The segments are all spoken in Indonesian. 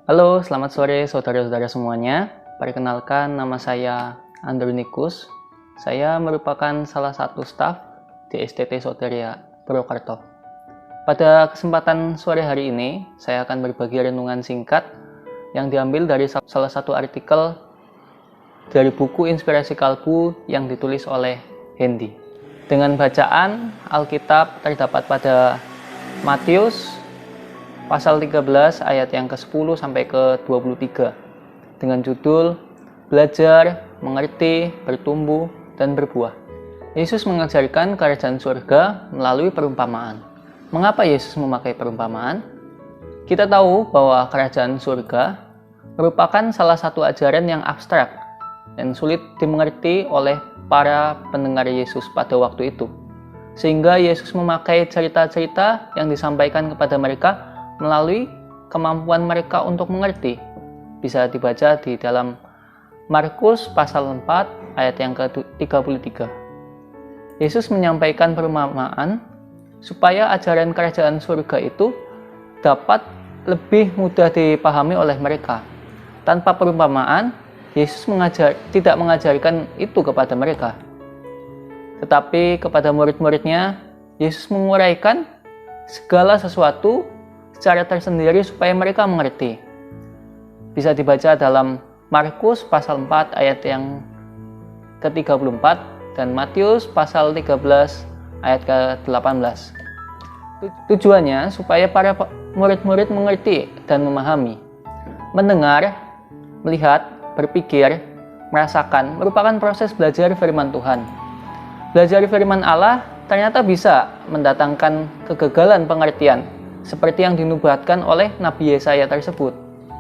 Halo, selamat sore saudara-saudara semuanya. Perkenalkan, nama saya Andronikus. Saya merupakan salah satu staf di STT Soteria Purwokerto. Pada kesempatan sore hari ini, saya akan berbagi renungan singkat yang diambil dari salah satu artikel dari buku Inspirasi Kalbu yang ditulis oleh Hendy. Dengan bacaan Alkitab terdapat pada Matius pasal 13 ayat yang ke-10 sampai ke-23 dengan judul Belajar, Mengerti, Bertumbuh, dan Berbuah. Yesus mengajarkan kerajaan surga melalui perumpamaan. Mengapa Yesus memakai perumpamaan? Kita tahu bahwa kerajaan surga merupakan salah satu ajaran yang abstrak dan sulit dimengerti oleh para pendengar Yesus pada waktu itu. Sehingga Yesus memakai cerita-cerita yang disampaikan kepada mereka melalui kemampuan mereka untuk mengerti. Bisa dibaca di dalam Markus pasal 4 ayat yang ke-33. Yesus menyampaikan perumpamaan supaya ajaran kerajaan surga itu dapat lebih mudah dipahami oleh mereka. Tanpa perumpamaan, Yesus tidak mengajarkan itu kepada mereka. Tetapi kepada murid-muridnya, Yesus menguraikan segala sesuatu secara tersendiri supaya mereka mengerti. Bisa dibaca dalam Markus pasal 4 ayat yang ke-34 dan Matius pasal 13 ayat ke-18. Tujuannya supaya para murid-murid mengerti dan memahami. Mendengar, melihat, berpikir, merasakan merupakan proses belajar firman Tuhan. Belajar firman Allah ternyata bisa mendatangkan kegagalan pengertian seperti yang dinubuatkan oleh Nabi Yesaya tersebut.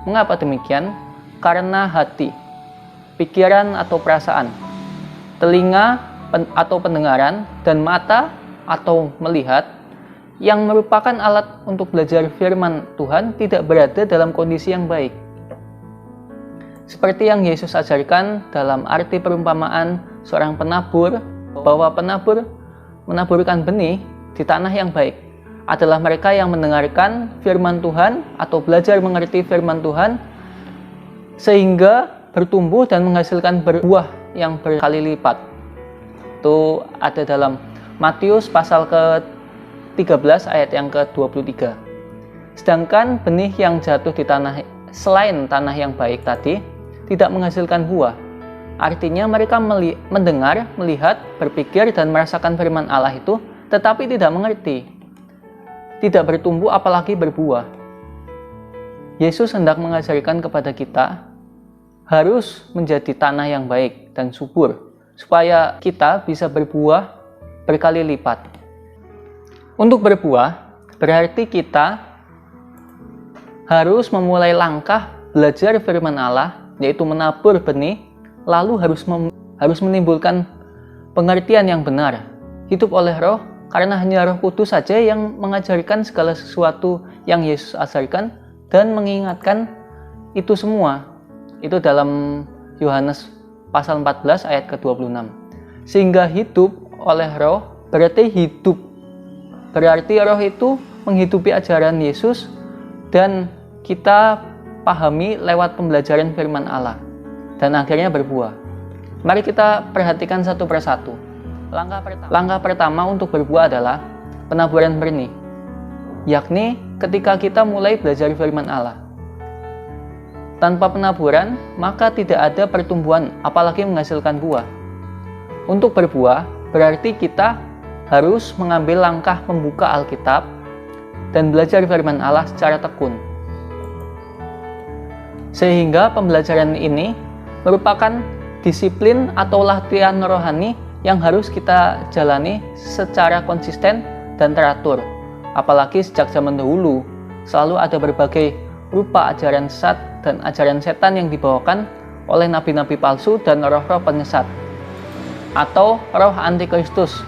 Mengapa demikian? Karena hati, pikiran atau perasaan, telinga atau pendengaran, dan mata atau melihat yang merupakan alat untuk belajar firman Tuhan tidak berada dalam kondisi yang baik. Seperti yang Yesus ajarkan dalam arti perumpamaan seorang penabur, bahwa penabur menaburkan benih di tanah yang baik adalah mereka yang mendengarkan firman Tuhan atau belajar mengerti firman Tuhan sehingga bertumbuh dan menghasilkan buah yang berkali lipat. Itu ada dalam Matius pasal ke-13 ayat yang ke-23. Sedangkan benih yang jatuh di tanah selain tanah yang baik tadi tidak menghasilkan buah. Artinya mereka mendengar, melihat, berpikir, dan merasakan firman Allah itu tetapi tidak mengerti. Tidak bertumbuh apalagi berbuah. Yesus hendak mengajarkan kepada kita harus menjadi tanah yang baik dan subur supaya kita bisa berbuah berkali lipat. Untuk berbuah berarti kita harus memulai langkah belajar firman Allah, yaitu menabur benih, lalu harus menimbulkan pengertian yang benar, hidup oleh Roh. Karena hanya Roh Kudus saja yang mengajarkan segala sesuatu yang Yesus ajarkan dan mengingatkan itu semua. Itu dalam Yohanes pasal 14 ayat ke-26. Sehingga hidup oleh Roh berarti hidup. Berarti Roh itu menghidupi ajaran Yesus dan kita pahami lewat pembelajaran firman Allah dan akhirnya berbuah. Mari kita perhatikan satu persatu. Langkah pertama untuk berbuah adalah penaburan benih, yakni ketika kita mulai belajar firman Allah. Tanpa penaburan, maka tidak ada pertumbuhan, apalagi menghasilkan buah. Untuk berbuah, berarti kita harus mengambil langkah membuka Alkitab dan belajar firman Allah secara tekun. Sehingga pembelajaran ini merupakan disiplin atau latihan rohani yang harus kita jalani secara konsisten dan teratur. Apalagi sejak zaman dahulu selalu ada berbagai rupa ajaran sesat dan ajaran setan yang dibawakan oleh nabi-nabi palsu dan roh-roh penyesat atau roh antikristus.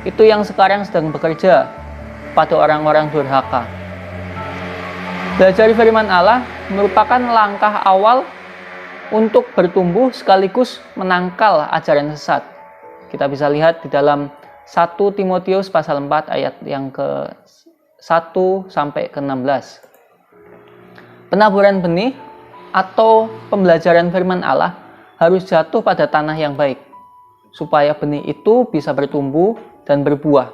Itu yang sekarang sedang bekerja pada orang-orang durhaka. Belajar firman Allah merupakan langkah awal untuk bertumbuh sekaligus menangkal ajaran sesat. Kita bisa lihat di dalam 1 Timotius pasal 4 ayat yang ke-1 sampai ke-16. Penaburan benih atau pembelajaran firman Allah harus jatuh pada tanah yang baik, supaya benih itu bisa bertumbuh dan berbuah.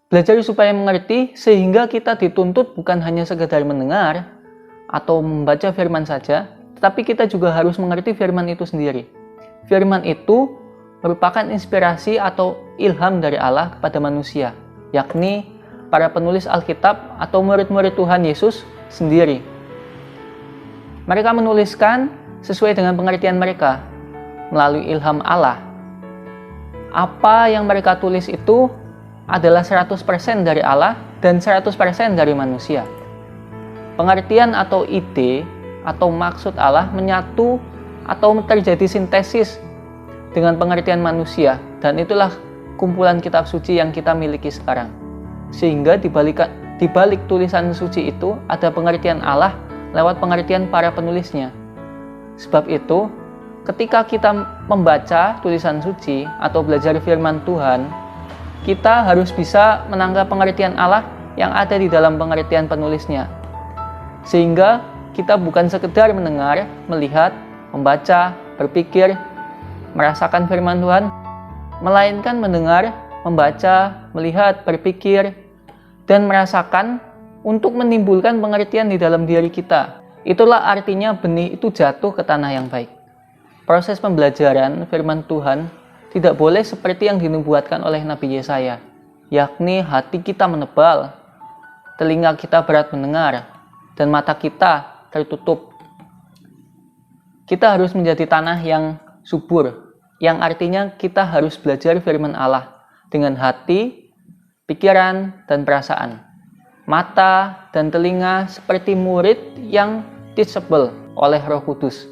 Belajar supaya mengerti, sehingga kita dituntut bukan hanya sekedar mendengar atau membaca firman saja, tetapi kita juga harus mengerti firman itu sendiri. Firman itu merupakan inspirasi atau ilham dari Allah kepada manusia, yakni para penulis Alkitab atau murid-murid Tuhan Yesus sendiri. Mereka menuliskan sesuai dengan pengertian mereka melalui ilham Allah. Apa yang mereka tulis itu adalah 100% dari Allah dan 100% dari manusia. Pengertian atau ide atau maksud Allah menyatu atau terjadi sintesis dengan pengertian manusia, dan itulah kumpulan kitab suci yang kita miliki sekarang. Sehingga di balik tulisan suci itu ada pengertian Allah lewat pengertian para penulisnya. Sebab itu, ketika kita membaca tulisan suci atau belajar firman Tuhan, kita harus bisa menangkap pengertian Allah yang ada di dalam pengertian penulisnya. Sehingga kita bukan sekedar mendengar, melihat, membaca, berpikir, merasakan firman Tuhan, melainkan mendengar, membaca, melihat, berpikir, dan merasakan untuk menimbulkan pengertian di dalam diri kita. Itulah artinya benih itu jatuh ke tanah yang baik. Proses pembelajaran firman Tuhan tidak boleh seperti yang dinubuatkan oleh Nabi Yesaya, yakni hati kita menebal, telinga kita berat mendengar, dan mata kita tertutup. Kita harus menjadi tanah yang subur, yang artinya kita harus belajar firman Allah dengan hati, pikiran, dan perasaan. Mata dan telinga seperti murid yang teachable oleh Roh Kudus,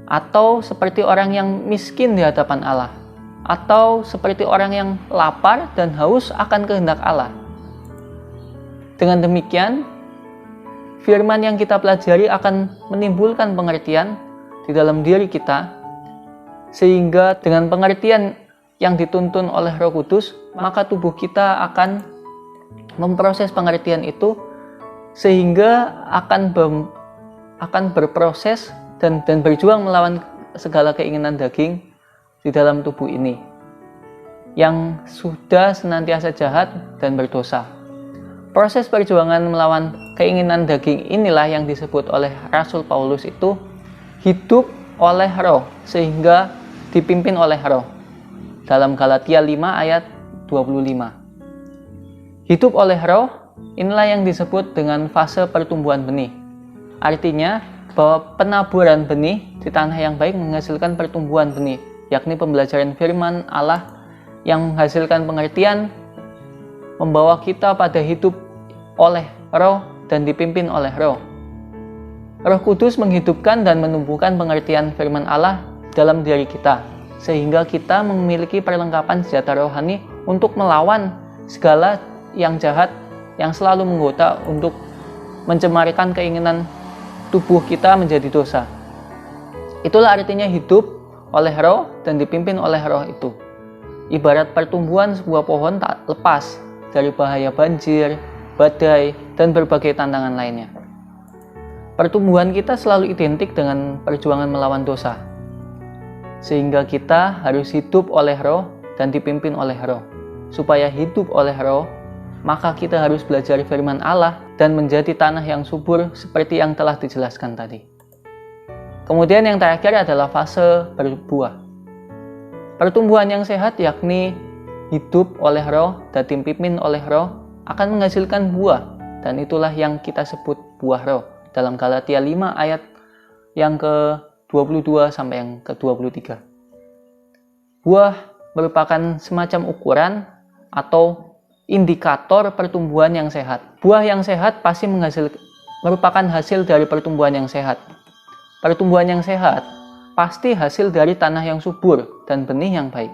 atau seperti orang yang miskin di hadapan Allah, atau seperti orang yang lapar dan haus akan kehendak Allah. Dengan demikian, firman yang kita pelajari akan menimbulkan pengertian di dalam diri kita, sehingga dengan pengertian yang dituntun oleh Roh Kudus, maka tubuh kita akan memproses pengertian itu, sehingga akan berproses dan berjuang melawan segala keinginan daging di dalam tubuh ini yang sudah senantiasa jahat dan berdosa. Proses perjuangan melawan keinginan daging inilah yang disebut oleh Rasul Paulus itu hidup oleh Roh, sehingga dipimpin oleh Roh. Dalam Galatia 5 ayat 25. Hidup oleh Roh, inilah yang disebut dengan fase pertumbuhan benih. Artinya bahwa penaburan benih di tanah yang baik menghasilkan pertumbuhan benih, yakni pembelajaran firman Allah yang menghasilkan pengertian, membawa kita pada hidup oleh Roh dan dipimpin oleh Roh. Roh Kudus menghidupkan dan menumbuhkan pengertian firman Allah dalam diri kita, sehingga kita memiliki perlengkapan senjata rohani untuk melawan segala yang jahat yang selalu menggoda untuk mencemarikan keinginan tubuh kita menjadi dosa. Itulah artinya hidup oleh Roh dan dipimpin oleh Roh itu. Ibarat pertumbuhan sebuah pohon tak lepas dari bahaya banjir, badai, dan berbagai tantangan lainnya. Pertumbuhan kita selalu identik dengan perjuangan melawan dosa, sehingga kita harus hidup oleh Roh dan dipimpin oleh Roh. Supaya hidup oleh Roh, maka kita harus belajar firman Allah dan menjadi tanah yang subur seperti yang telah dijelaskan tadi. Kemudian yang terakhir adalah fase berbuah. Pertumbuhan yang sehat yakni hidup oleh Roh dan dipimpin oleh Roh akan menghasilkan buah, dan itulah yang kita sebut buah Roh dalam Galatia 5 ayat yang ke-22 sampai yang ke-23. Buah merupakan semacam ukuran atau indikator pertumbuhan yang sehat. Buah yang sehat pasti merupakan hasil dari pertumbuhan yang sehat. Pertumbuhan yang sehat pasti hasil dari tanah yang subur dan benih yang baik.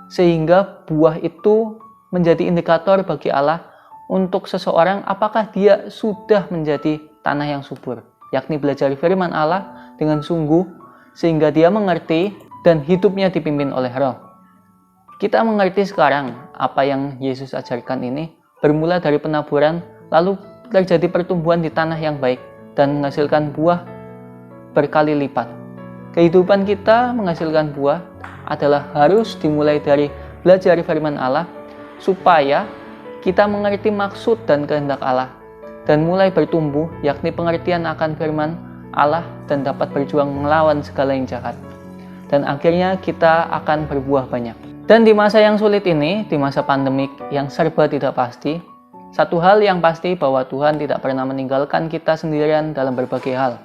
Sehingga buah itu menjadi indikator bagi Allah untuk seseorang apakah dia sudah menjadi tanah yang subur, yakni belajar firman Allah dengan sungguh sehingga dia mengerti dan hidupnya dipimpin oleh Roh. Kita mengerti sekarang apa yang Yesus ajarkan ini bermula dari penaburan, lalu terjadi pertumbuhan di tanah yang baik, dan menghasilkan buah berkali lipat. Kehidupan kita menghasilkan buah adalah harus dimulai dari belajar firman Allah, supaya kita mengerti maksud dan kehendak Allah dan mulai bertumbuh, yakni pengertian akan firman Allah, dan dapat berjuang melawan segala yang jahat. Dan akhirnya kita akan berbuah banyak. Dan di masa yang sulit ini, di masa pandemik yang serba tidak pasti, satu hal yang pasti bahwa Tuhan tidak pernah meninggalkan kita sendirian dalam berbagai hal.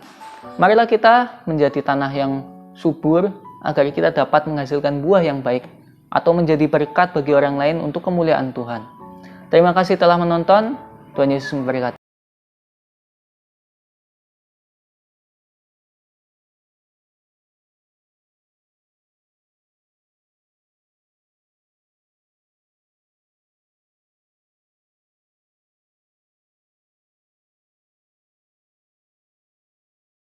Marilah kita menjadi tanah yang subur agar kita dapat menghasilkan buah yang baik atau menjadi berkat bagi orang lain untuk kemuliaan Tuhan. Terima kasih telah menonton. Tuhan Yesus memberkati.